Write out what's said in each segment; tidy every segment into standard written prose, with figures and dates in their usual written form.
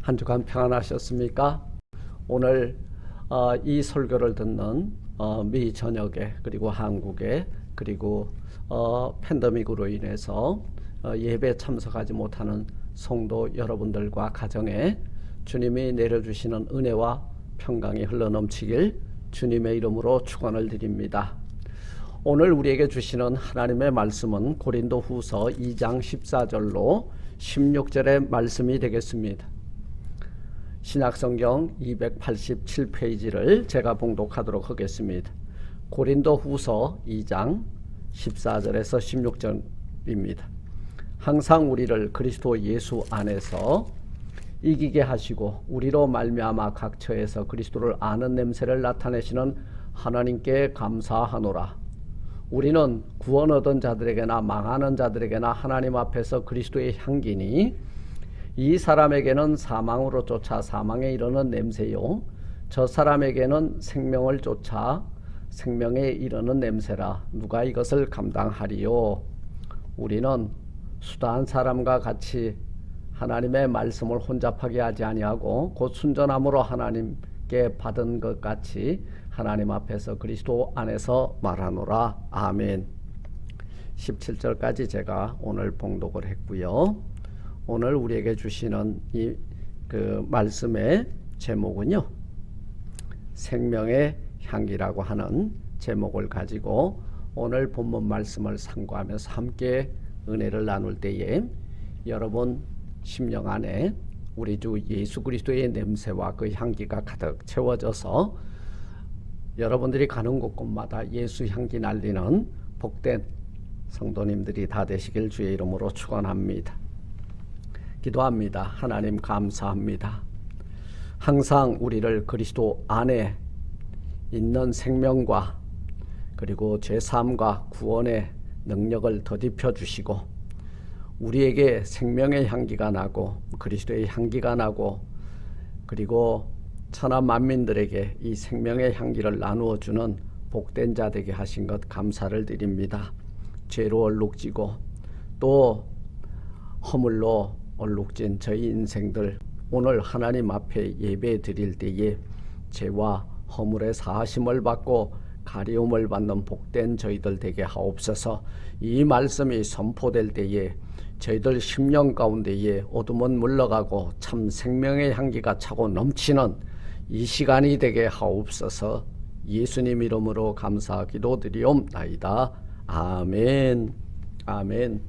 한 주간 평안하셨습니까? 오늘 이 설교를 듣는 미 전역에 그리고 한국에 그리고 팬데믹으로 인해서 예배 참석하지 못하는 성도 여러분들과 가정에 주님이 내려주시는 은혜와 평강이 흘러넘치길 주님의 이름으로 축원을 드립니다. 오늘 우리에게 주시는 하나님의 말씀은 고린도후서 2장 14절로 16절의 말씀이 되겠습니다. 신약성경 287페이지를 제가 봉독하도록 하겠습니다. 고린도후서 2장 14절에서 16절입니다. 항상 우리를 그리스도 예수 안에서 이기게 하시고 우리로 말미암아 각 처에서 그리스도를 아는 냄새를 나타내시는 하나님께 감사하노라. 우리는 구원 얻은 자들에게나 망하는 자들에게나 하나님 앞에서 그리스도의 향기니 이 사람에게는 사망으로 쫓아 사망에 이르는 냄새요 저 사람에게는 생명을 쫓아 생명에 이르는 냄새라. 누가 이것을 감당하리요? 우리는 수다한 사람과 같이 하나님의 말씀을 혼잡하게 하지 아니하고 곧 순전함으로 하나님께 받은 것 같이 하나님 앞에서 그리스도 안에서 말하노라. 아멘. 17절까지 제가 오늘 봉독을 했고요. 오늘 우리에게 주시는 이 말씀의 제목은요, 생명의 향기라고 하는 제목을 가지고 오늘 본문 말씀을 상고하면서 함께 은혜를 나눌 때에 여러분 심령 안에 우리 주 예수 그리스도의 냄새와 그 향기가 가득 채워져서 여러분들이 가는 곳곳마다 예수 향기 날리는 복된 성도님들이 다 되시길 주의 이름으로 축원합니다. 기도합니다. 하나님 감사합니다. 항상 우리를 그리스도 안에 있는 생명과 그리고 죄사함과 구원의 능력을 더딥혀 주시고 우리에게 생명의 향기가 나고 그리스도의 향기가 나고 그리고 천하 만민들에게 이 생명의 향기를 나누어 주는 복된 자 되게 하신 것 감사를 드립니다. 죄로 얼룩지고 또 허물로 얼룩진 저희 인생들 오늘 하나님 앞에 예배 드릴 때에 죄와 허물의 사하심을 받고 가리움을 받는 복된 저희들 되게 하옵소서. 이 말씀이 선포될 때에 저희들 심령 가운데에 어둠은 물러가고 참 생명의 향기가 차고 넘치는 이 시간이 되게 하옵소서. 예수님 이름으로 감사 기도드리옵나이다. 아멘. 아멘.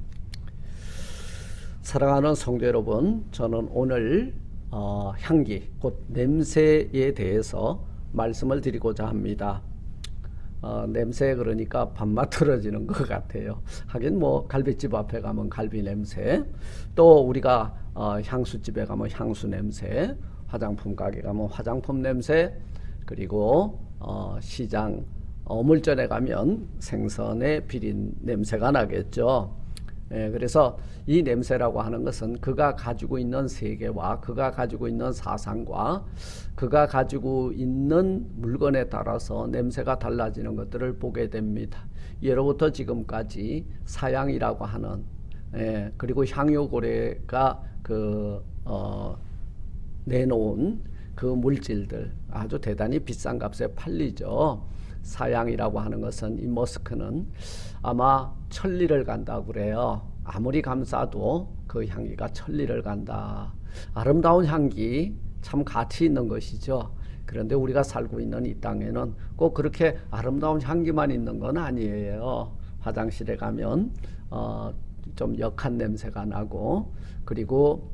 사랑하는 성도 여러분, 저는 오늘 향기, 곧 냄새에 대해서 말씀을 드리고자 합니다. 냄새 그러니까 밥맛 떨어지는 것 같아요. 하긴 뭐 갈비집 앞에 가면 갈비 냄새, 또 우리가 향수집에 가면 향수 냄새, 화장품 가게 가면 화장품 냄새, 그리고 시장 어물전에 가면 생선의 비린 냄새가 나겠죠. 그래서 이 냄새라고 하는 것은 그가 가지고 있는 세계와 그가 가지고 있는 사상과 그가 가지고 있는 물건에 따라서 냄새가 달라지는 것들을 보게 됩니다. 예로부터 지금까지 사양이라고 하는 그리고 향유고래가 내놓은 그 물질들 아주 대단히 비싼 값에 팔리죠. 사양이라고 하는 것은 이 머스크는 아마 천리를 간다고 그래요. 아무리 감싸도 그 향기가 천리를 간다. 아름다운 향기 참 가치 있는 것이죠. 그런데 우리가 살고 있는 이 땅에는 꼭 그렇게 아름다운 향기만 있는 건 아니에요. 화장실에 가면 좀 역한 냄새가 나고 그리고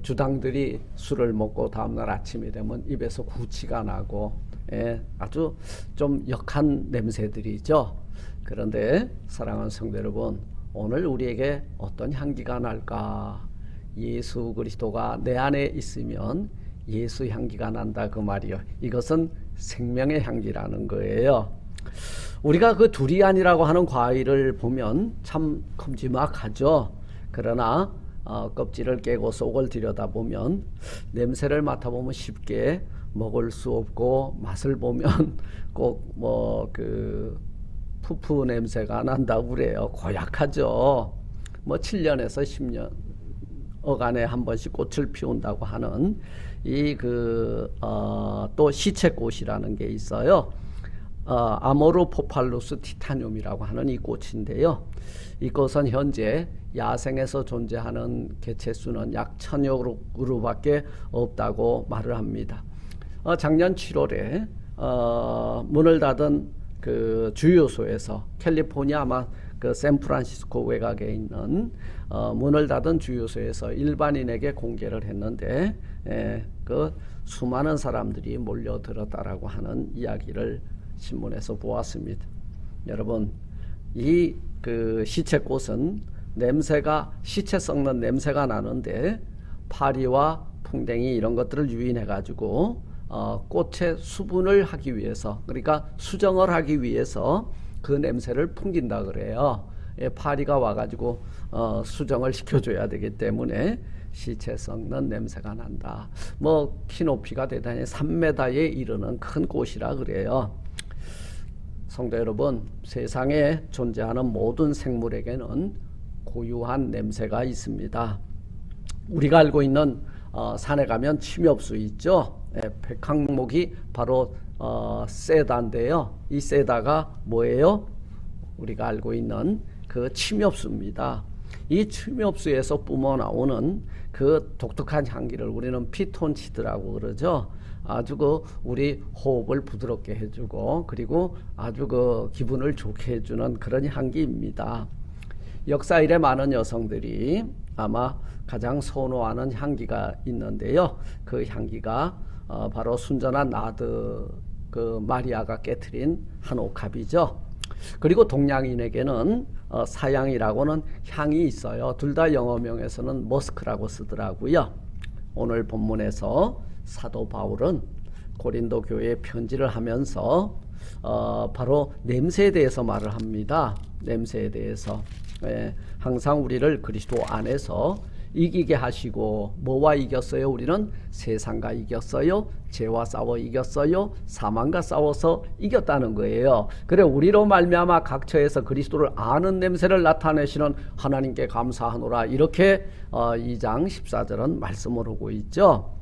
주당들이 술을 먹고 다음날 아침이 되면 입에서 구취가 나고 아주 좀 역한 냄새들이죠. 그런데 사랑하는 성도 여러분, 오늘 우리에게 어떤 향기가 날까? 예수 그리스도가 내 안에 있으면 예수 향기가 난다 그 말이요. 이것은 생명의 향기라는 거예요. 우리가 그 두리안이라고 하는 과일을 보면 참 큼지막하죠. 그러나 껍질을 깨고 속을 들여다보면 냄새를 맡아보면 쉽게 먹을 수 없고 맛을 보면 꼭 푸푸 냄새가 난다고 그래요. 고약하죠. 7년에서 10년 어간에 한 번씩 꽃을 피운다고 하는 또 시체꽃이라는 게 있어요. 아모르포팔루스 티타늄이라고 하는 이 꽃인데요. 이것은 현재 야생에서 존재하는 개체수는 약 1000여 그루밖에 없다고 말을 합니다. 작년 7월에 문을 닫은 그 주유소에서 캘리포니아 아마 그 샌프란시스코 외곽에 있는 문을 닫은 주유소에서 일반인에게 공개를 했는데 그 수많은 사람들이 몰려들었다라고 하는 이야기를 신문에서 보았습니다. 여러분, 이 그 시체꽃은 냄새가 시체 썩는 냄새가 나는데 파리와 풍뎅이 이런 것들을 유인해 가지고 꽃의 수분을 하기 위해서, 그러니까 수정을 하기 위해서 그 냄새를 풍긴다 그래요. 파리가 와가지고 수정을 시켜줘야 되기 때문에 시체 썩는 냄새가 난다. 뭐 키높이가 대단히 3m에 이르는 큰 꽃이라 그래요. 성도 여러분, 세상에 존재하는 모든 생물에게는 고유한 냄새가 있습니다. 우리가 알고 있는 산에 가면 침엽수 있죠. 백항목이 바로 세다인데요. 이 세다가 뭐예요? 우리가 알고 있는 그 침엽수입니다. 이 침엽수에서 뿜어나오는 그 독특한 향기를 우리는 피톤치드라고 그러죠. 아주 우리 호흡을 부드럽게 해주고, 그리고 아주 기분을 좋게 해주는 그런 향기입니다. 역사 이래 많은 여성들이 아마 가장 선호하는 향기가 있는데요. 그 향기가 바로 순전한 나드 마리아가 깨트린 한 옥합이죠. 그리고 동양인에게는 사양이라고는 향이 있어요. 둘 다 영어명에서는 머스크라고 쓰더라고요. 오늘 본문에서 사도 바울은 고린도 교회에 편지를 하면서 바로 냄새에 대해서 말을 합니다. 냄새에 대해서. 항상 우리를 그리스도 안에서 이기게 하시고, 뭐와 이겼어요? 우리는 세상과 이겼어요. 죄와 싸워 이겼어요. 사망과 싸워서 이겼다는 거예요. 그래, 우리로 말미암아 각처에서 그리스도를 아는 냄새를 나타내시는 하나님께 감사하노라. 이렇게 2장 14절은 말씀을 하고 있죠.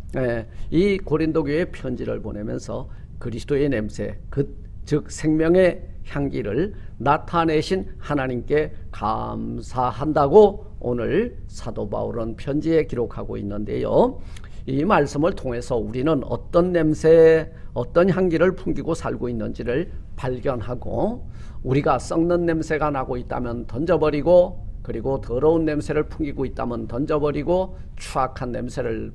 이 고린도 교회에 편지를 보내면서 그리스도의 냄새, 즉 생명의 향기를 나타내신 하나님께 감사한다고 오늘 사도 바울은 편지에 기록하고 있는데요. 이 말씀을 통해서 우리는 어떤 냄새, 어떤 향기를 풍기고 살고 있는지를 발견하고, 우리가 썩는 냄새가 나고 있다면 던져버리고, 그리고 더러운 냄새를 풍기고 있다면 던져버리고, 추악한 냄새를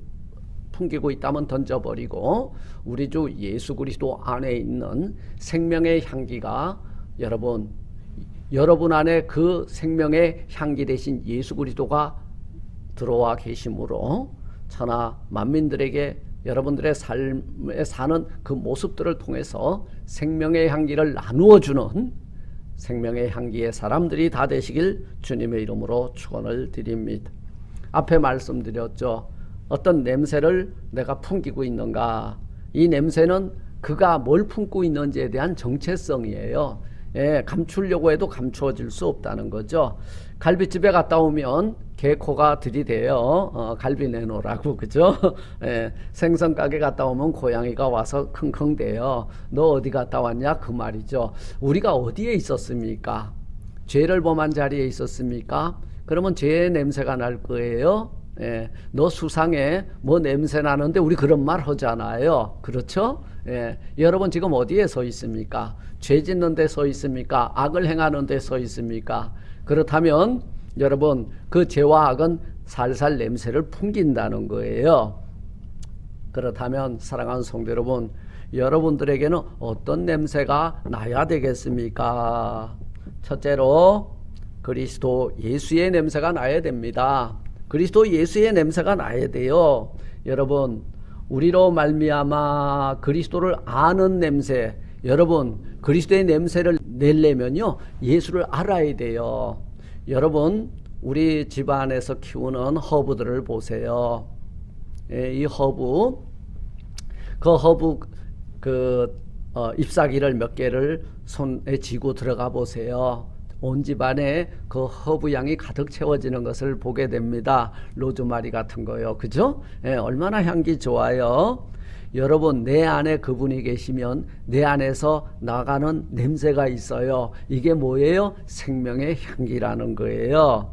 풍기고 있다면 던져버리고, 우리 주 예수 그리스도 안에 있는 생명의 향기가 여러분 안에 그 생명의 향기 대신 예수 그리스도가 들어와 계심으로 천하 만민들에게 여러분들의 삶에 사는 그 모습들을 통해서 생명의 향기를 나누어 주는 생명의 향기의 사람들이 다 되시길 주님의 이름으로 축원을 드립니다. 앞에 말씀드렸죠. 어떤 냄새를 내가 풍기고 있는가? 이 냄새는 그가 뭘 품고 있는지에 대한 정체성이에요. 감추려고 해도 감추어질 수 없다는 거죠. 갈비집에 갔다 오면 개코가 들이대요. 갈비 내놓으라고, 그죠? 생선 가게 갔다 오면 고양이가 와서 킁킁대요. 너 어디 갔다 왔냐? 그 말이죠. 우리가 어디에 있었습니까? 죄를 범한 자리에 있었습니까? 그러면 죄의 냄새가 날 거예요. 너 수상해, 뭐 냄새 나는데, 우리 그런 말 하잖아요. 그렇죠? 여러분 지금 어디에 서 있습니까? 죄 짓는 데 서 있습니까? 악을 행하는 데 서 있습니까? 그렇다면 여러분 그 죄와 악은 살살 냄새를 풍긴다는 거예요. 그렇다면 사랑하는 성도 여러분, 여러분들에게는 어떤 냄새가 나야 되겠습니까? 첫째로 그리스도 예수의 냄새가 나야 됩니다. 그리스도 예수의 냄새가 나야 돼요. 여러분, 우리로 말미암아 그리스도를 아는 냄새, 여러분 그리스도의 냄새를 내려면요 예수를 알아야 돼요. 여러분, 우리 집안에서 키우는 허브들을 보세요. 이 허브, 그 허브 잎사귀를 몇 개를 손에 쥐고 들어가 보세요. 온 집안에 그 허브향이 가득 채워지는 것을 보게 됩니다. 로즈마리 같은 거요. 그죠? 예, 얼마나 향기 좋아요. 여러분, 내 안에 그분이 계시면 내 안에서 나가는 냄새가 있어요. 이게 뭐예요? 생명의 향기라는 거예요.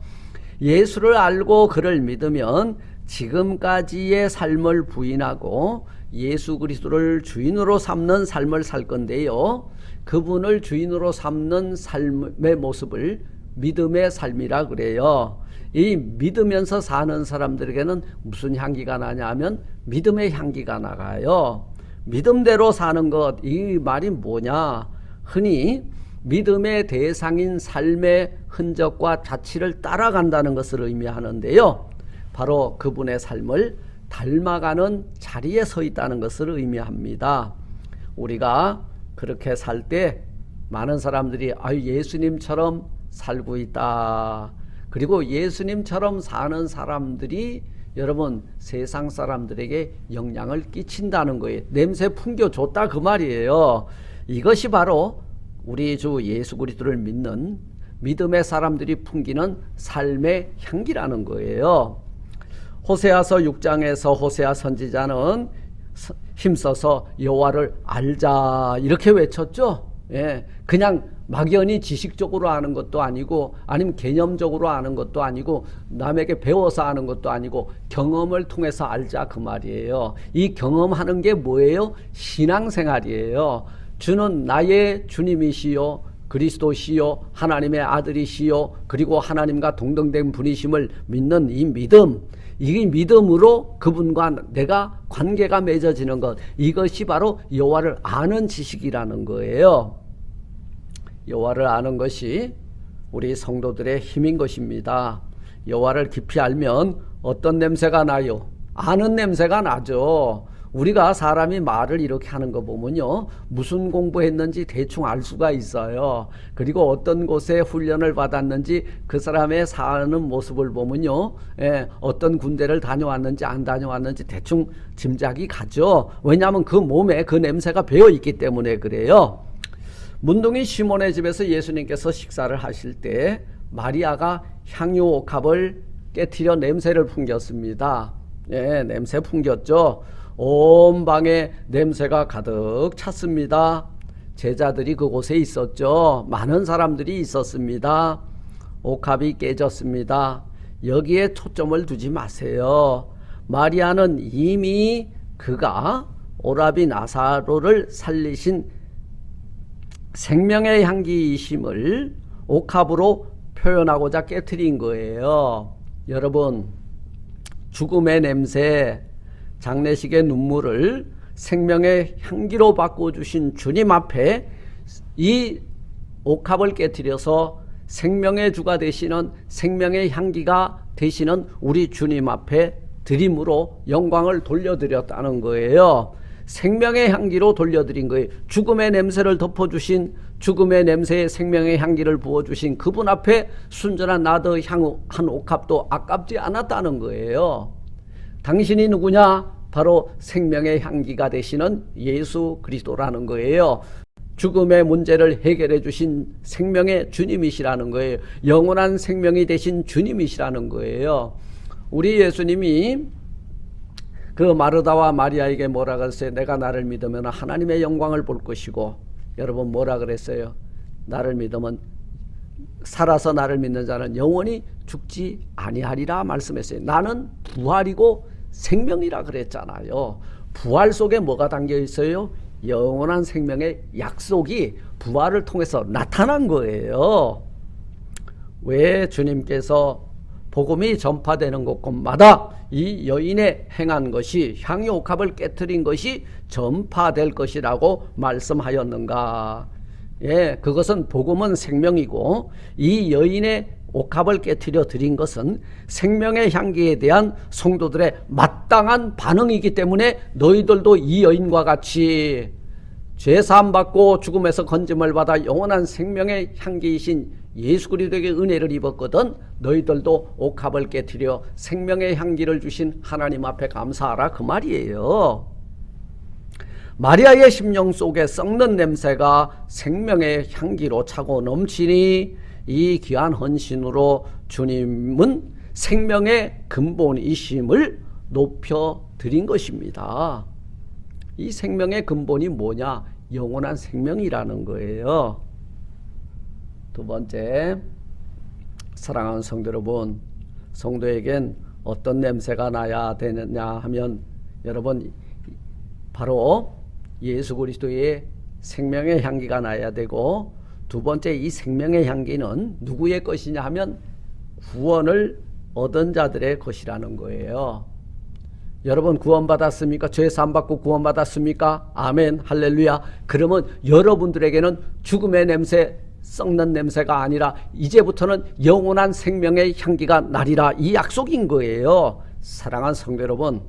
예수를 알고 그를 믿으면 지금까지의 삶을 부인하고 예수 그리스도를 주인으로 삼는 삶을 살 건데요. 그분을 주인으로 삼는 삶의 모습을 믿음의 삶이라 그래요. 이 믿으면서 사는 사람들에게는 무슨 향기가 나냐 하면 믿음의 향기가 나가요. 믿음대로 사는 것, 이 말이 뭐냐? 흔히 믿음의 대상인 삶의 흔적과 자취를 따라간다는 것을 의미하는데요. 바로 그분의 삶을 닮아가는 자리에 서 있다는 것을 의미합니다. 우리가 그렇게 살 때 많은 사람들이 예수님처럼 살고 있다. 그리고 예수님처럼 사는 사람들이 여러분 세상 사람들에게 영향을 끼친다는 거예요. 냄새 풍겨줬다 그 말이에요. 이것이 바로 우리 주 예수 그리스도를 믿는 믿음의 사람들이 풍기는 삶의 향기라는 거예요. 호세아서 6장에서 호세아 선지자는 힘써서 여호와를 알자 이렇게 외쳤죠. 예, 그냥 막연히 지식적으로 아는 것도 아니고 아니면 개념적으로 아는 것도 아니고 남에게 배워서 아는 것도 아니고 경험을 통해서 알자 그 말이에요. 이 경험하는 게 뭐예요? 신앙생활이에요. 주는 나의 주님이시요 그리스도시요 하나님의 아들이시요 그리고 하나님과 동등된 분이심을 믿는 이 믿음, 이 믿음으로 그분과 내가 관계가 맺어지는 것, 이것이 바로 여호와를 아는 지식이라는 거예요. 여호와를 아는 것이 우리 성도들의 힘인 것입니다. 여호와를 깊이 알면 어떤 냄새가 나요? 아는 냄새가 나죠. 우리가 사람이 말을 이렇게 하는 거 보면요, 무슨 공부했는지 대충 알 수가 있어요. 그리고 어떤 곳에 훈련을 받았는지 그 사람의 사는 모습을 보면요, 어떤 군대를 다녀왔는지 안 다녀왔는지 대충 짐작이 가죠. 왜냐하면 그 몸에 그 냄새가 배어 있기 때문에 그래요. 문둥이 시몬의 집에서 예수님께서 식사를 하실 때 마리아가 향유 옥합을 깨트려 냄새를 풍겼습니다. 냄새 풍겼죠. 온 방에 냄새가 가득 찼습니다. 제자들이 그곳에 있었죠. 많은 사람들이 있었습니다. 옥합이 깨졌습니다. 여기에 초점을 두지 마세요. 마리아는 이미 그가 오라비 나사로를 살리신 생명의 향기이심을 옥합으로 표현하고자 깨트린 거예요. 여러분, 죽음의 냄새, 장례식의 눈물을 생명의 향기로 바꿔주신 주님 앞에 이 옥합을 깨트려서 생명의 주가 되시는 생명의 향기가 되시는 우리 주님 앞에 드림으로 영광을 돌려드렸다는 거예요. 생명의 향기로 돌려드린 거예요. 죽음의 냄새를 덮어주신, 죽음의 냄새에 생명의 향기를 부어주신 그분 앞에 순전한 나드 향후 한 옥합도 아깝지 않았다는 거예요. 당신이 누구냐? 바로 생명의 향기가 되시는 예수 그리스도라는 거예요. 죽음의 문제를 해결해 주신 생명의 주님이시라는 거예요. 영원한 생명이 되신 주님이시라는 거예요. 우리 예수님이 그 마르다와 마리아에게 뭐라 그랬어요? 내가 나를 믿으면 하나님의 영광을 볼 것이고, 여러분 뭐라 그랬어요? 나를 믿으면, 살아서 나를 믿는 자는 영원히 죽지 아니하리라 말씀했어요. 나는 부활이고 생명이라 그랬잖아요. 부활 속에 뭐가 담겨 있어요? 영원한 생명의 약속이 부활을 통해서 나타난 거예요. 왜 주님께서 복음이 전파되는 곳곳마다 이 여인의 행한 것이, 향유 옥합을 깨트린 것이 전파될 것이라고 말씀하였는가? 그것은 복음은 생명이고 이 여인의 옥합을 깨트려 드린 것은 생명의 향기에 대한 성도들의 마땅한 반응이기 때문에 너희들도 이 여인과 같이 죄사함 받고 죽음에서 건짐을 받아 영원한 생명의 향기이신 예수 그리스도에게 은혜를 입었거든 너희들도 옥합을 깨트려 생명의 향기를 주신 하나님 앞에 감사하라 그 말이에요. 마리아의 심령 속에 썩는 냄새가 생명의 향기로 차고 넘치니 이 귀한 헌신으로 주님은 생명의 근본이심을 높여드린 것입니다. 이 생명의 근본이 뭐냐? 영원한 생명이라는 거예요. 두 번째, 사랑하는 성도 여러분, 성도에겐 어떤 냄새가 나야 되느냐 하면 여러분 바로 예수 그리스도의 생명의 향기가 나야 되고, 두 번째 이 생명의 향기는 누구의 것이냐 하면 구원을 얻은 자들의 것이라는 거예요. 여러분 구원받았습니까? 죄 사함받고 구원받았습니까? 아멘, 할렐루야. 그러면 여러분들에게는 죽음의 냄새, 썩는 냄새가 아니라 이제부터는 영원한 생명의 향기가 나리라, 이 약속인 거예요. 사랑하는 성도 여러분,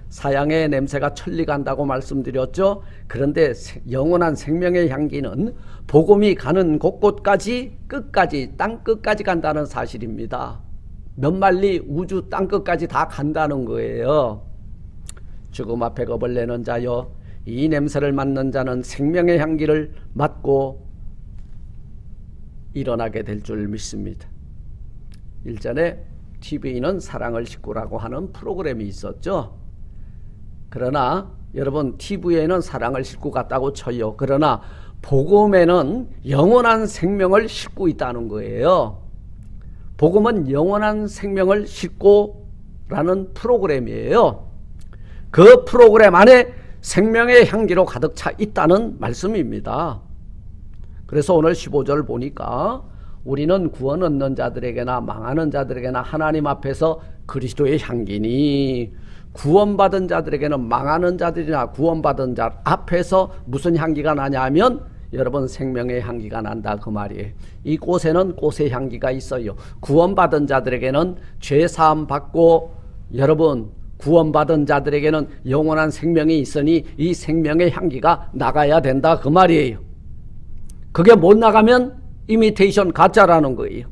사양의 냄새가 천리 간다고 말씀드렸죠. 그런데 영원한 생명의 향기는 복음이 가는 곳곳까지, 끝까지, 땅 끝까지 간다는 사실입니다. 몇 만리 우주 땅 끝까지 다 간다는 거예요. 죽음 앞에 겁을 내는 자여, 이 냄새를 맡는 자는 생명의 향기를 맡고 일어나게 될 줄 믿습니다. 일전에 TV는 사랑을 싣고라고 하는 프로그램이 있었죠. 그러나 여러분, TV에는 사랑을 싣고 갔다고 쳐요. 그러나 복음에는 영원한 생명을 싣고 있다는 거예요. 복음은 영원한 생명을 싣고라는 프로그램이에요. 그 프로그램 안에 생명의 향기로 가득 차 있다는 말씀입니다. 그래서 오늘 15절 보니까 우리는 구원 얻는 자들에게나 망하는 자들에게나 하나님 앞에서 그리스도의 향기니, 구원받은 자들에게는 망하는 자들이나 구원받은 자 앞에서 무슨 향기가 나냐면 여러분 생명의 향기가 난다 그 말이에요. 이 꽃에는 꽃의 향기가 있어요. 구원받은 자들에게는 죄 사함 받고 여러분 구원받은 자들에게는 영원한 생명이 있으니 이 생명의 향기가 나가야 된다 그 말이에요. 그게 못 나가면 이미테이션 가짜라는 거예요.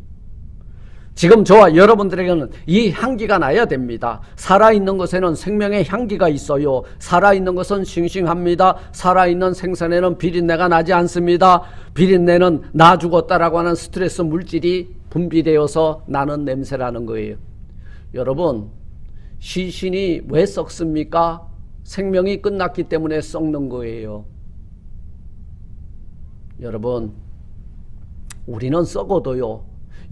지금 저와 여러분들에게는 이 향기가 나야 됩니다. 살아있는 것에는 생명의 향기가 있어요. 살아있는 것은 싱싱합니다. 살아있는 생선에는 비린내가 나지 않습니다. 비린내는 나 죽었다라고 하는 스트레스 물질이 분비되어서 나는 냄새라는 거예요. 여러분, 시신이 왜 썩습니까? 생명이 끝났기 때문에 썩는 거예요. 여러분, 우리는 썩어도요,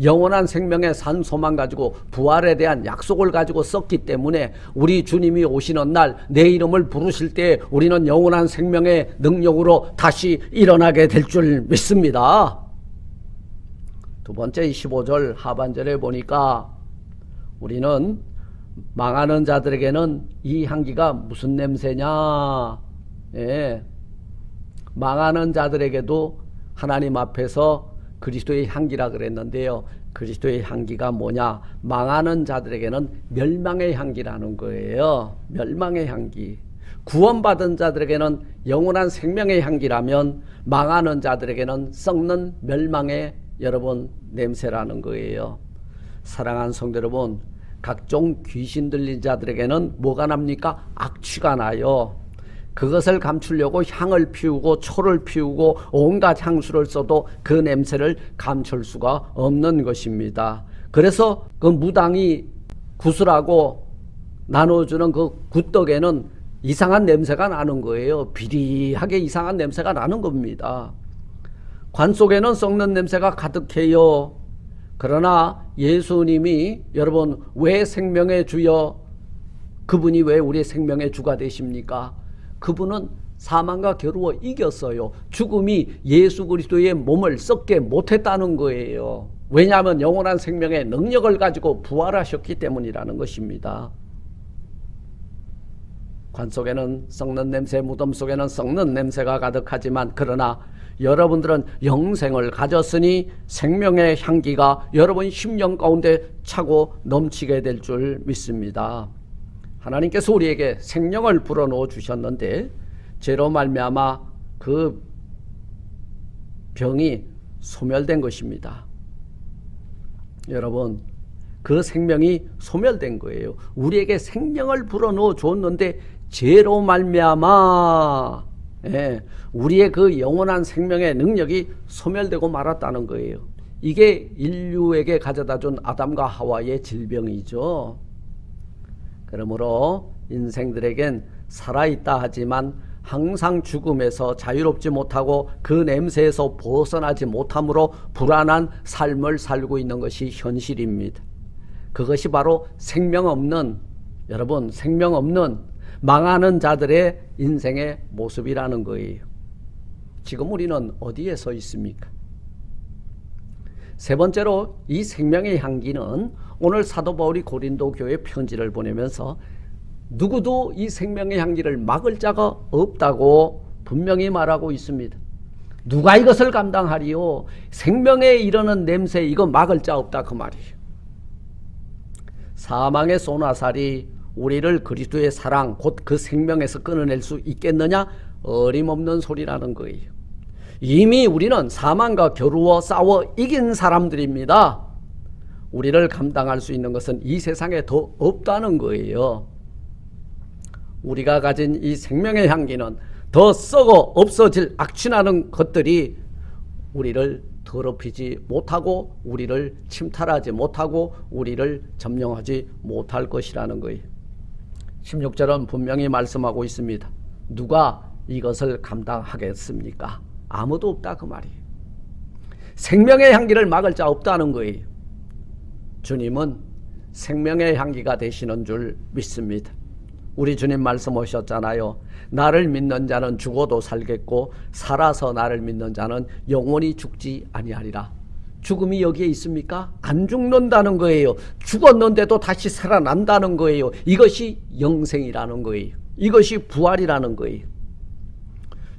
영원한 생명의 산 소망 가지고 부활에 대한 약속을 가지고 썩기 때문에 우리 주님이 오시는 날 내 이름을 부르실 때 우리는 영원한 생명의 능력으로 다시 일어나게 될 줄 믿습니다. 두 번째 15절 하반절에 보니까 우리는 망하는 자들에게는 이 향기가 무슨 냄새냐? 예. 망하는 자들에게도 하나님 앞에서 그리스도의 향기라 그랬는데요. 그리스도의 향기가 뭐냐? 망하는 자들에게는 멸망의 향기라는 거예요. 멸망의 향기. 구원받은 자들에게는 영원한 생명의 향기라면 망하는 자들에게는 썩는 멸망의 여러분 냄새라는 거예요. 사랑하는 성도 여러분, 각종 귀신 들린 자들에게는 뭐가 납니까? 악취가 나요. 그것을 감추려고 향을 피우고 초를 피우고 온갖 향수를 써도 그 냄새를 감출 수가 없는 것입니다. 그래서 그 무당이 구슬하고 나눠주는 그 굿떡에는 이상한 냄새가 나는 거예요. 비리하게 이상한 냄새가 나는 겁니다. 관 속에는 썩는 냄새가 가득해요. 그러나 예수님이 여러분 왜 생명의 주여, 그분이 왜 우리의 생명의 주가 되십니까? 그분은 사망과 겨루어 이겼어요. 죽음이 예수 그리스도의 몸을 썩게 못했다는 거예요. 왜냐하면 영원한 생명의 능력을 가지고 부활하셨기 때문이라는 것입니다. 관 속에는 썩는 냄새, 무덤 속에는 썩는 냄새가 가득하지만 그러나 여러분들은 영생을 가졌으니 생명의 향기가 여러분 심령 가운데 차고 넘치게 될 줄 믿습니다. 하나님께서 우리에게 생명을 불어넣어 주셨는데 죄로 말미암아 그 병이 소멸된 것입니다. 여러분, 그 생명이 소멸된 거예요. 우리에게 생명을 불어넣어 줬는데 죄로 말미암아 우리의 그 영원한 생명의 능력이 소멸되고 말았다는 거예요. 이게 인류에게 가져다준 아담과 하와의 질병이죠. 그러므로 인생들에겐 살아있다 하지만 항상 죽음에서 자유롭지 못하고 그 냄새에서 벗어나지 못함으로 불안한 삶을 살고 있는 것이 현실입니다. 그것이 바로 생명 없는, 여러분, 생명 없는 망하는 자들의 인생의 모습이라는 거예요. 지금 우리는 어디에 서 있습니까? 세 번째로 이 생명의 향기는 오늘 사도 바울이 고린도 교회에 편지를 보내면서 누구도 이 생명의 향기를 막을 자가 없다고 분명히 말하고 있습니다. 누가 이것을 감당하리요? 생명에 이르는 냄새 이거 막을 자 없다 그 말이에요. 사망의 쏘나살이 우리를 그리스도의 사랑 곧 그 생명에서 끊어낼 수 있겠느냐? 어림없는 소리라는 거예요. 이미 우리는 사망과 겨루어 싸워 이긴 사람들입니다. 우리를 감당할 수 있는 것은 이 세상에 더 없다는 거예요. 우리가 가진 이 생명의 향기는 더 썩어 없어질 악취나는 것들이 우리를 더럽히지 못하고 우리를 침탈하지 못하고 우리를 점령하지 못할 것이라는 거예요. 16절은 분명히 말씀하고 있습니다. 누가 이것을 감당하겠습니까? 아무도 없다 그 말이에요. 생명의 향기를 막을 자 없다는 거예요. 주님은 생명의 향기가 되시는 줄 믿습니다. 우리 주님 말씀하셨잖아요. 나를 믿는 자는 죽어도 살겠고 살아서 나를 믿는 자는 영원히 죽지 아니하리라. 죽음이 여기에 있습니까? 안 죽는다는 거예요. 죽었는데도 다시 살아난다는 거예요. 이것이 영생이라는 거예요. 이것이 부활이라는 거예요.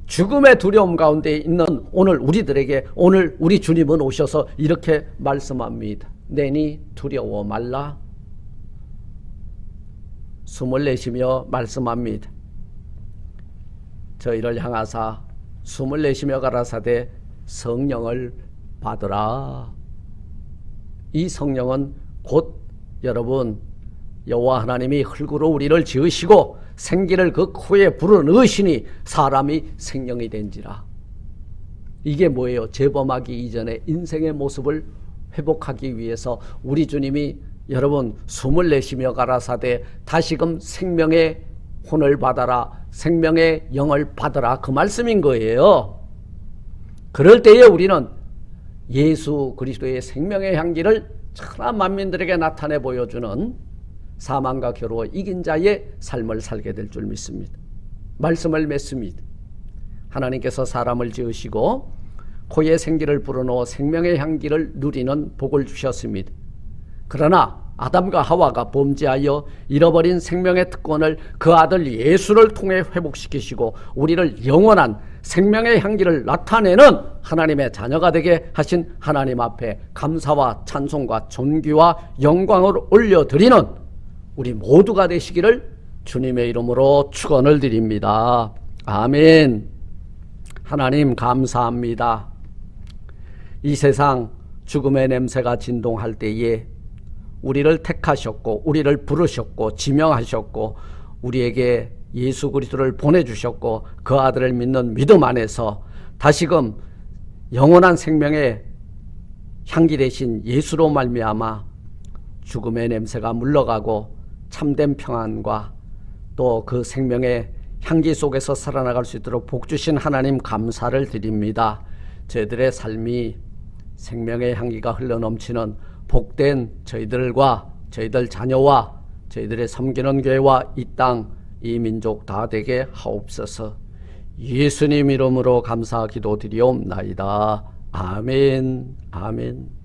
죽음의 두려움 가운데 있는 오늘 우리들에게 오늘 우리 주님은 오셔서 이렇게 말씀합니다. 내니 두려워 말라. 숨을 내쉬며 말씀합니다. 저희를 향하사 숨을 내쉬며 가라사대 성령을 받으라. 이 성령은 곧 여러분 여호와 하나님이 흙으로 우리를 지으시고 생기를 그 코에 불어넣으시니 사람이 생명이 된지라. 이게 뭐예요? 재범하기 이전의 인생의 모습을 회복하기 위해서 우리 주님이 여러분 숨을 내쉬며 가라사대 다시금 생명의 혼을 받아라, 생명의 영을 받아라 그 말씀인 거예요. 그럴 때에 우리는 예수 그리스도의 생명의 향기를 천하 만민들에게 나타내 보여주는 사망과 겨루어 이긴 자의 삶을 살게 될 줄 믿습니다. 말씀을 맺습니다. 하나님께서 사람을 지으시고 코에 생기를 불어넣어 생명의 향기를 누리는 복을 주셨습니다. 그러나 아담과 하와가 범죄하여 잃어버린 생명의 특권을 그 아들 예수를 통해 회복시키시고 우리를 영원한 생명의 향기를 나타내는 하나님의 자녀가 되게 하신 하나님 앞에 감사와 찬송과 존귀와 영광을 올려드리는 우리 모두가 되시기를 주님의 이름으로 축원을 드립니다. 아멘. 하나님 감사합니다. 이 세상 죽음의 냄새가 진동할 때에 우리를 택하셨고 우리를 부르셨고 지명하셨고 우리에게 예수 그리스도를 보내주셨고 그 아들을 믿는 믿음 안에서 다시금 영원한 생명의 향기 되신 예수로 말미암아 죽음의 냄새가 물러가고 참된 평안과 또 그 생명의 향기 속에서 살아나갈 수 있도록 복 주신 하나님 감사를 드립니다. 저희들의 삶이 생명의 향기가 흘러넘치는 복된 저희들과 저희들 자녀와 저희들의 섬기는 교회와 이 땅, 이 민족 다 되게 하옵소서. 예수님 이름으로 감사 기도드리옵나이다. 아멘. 아멘.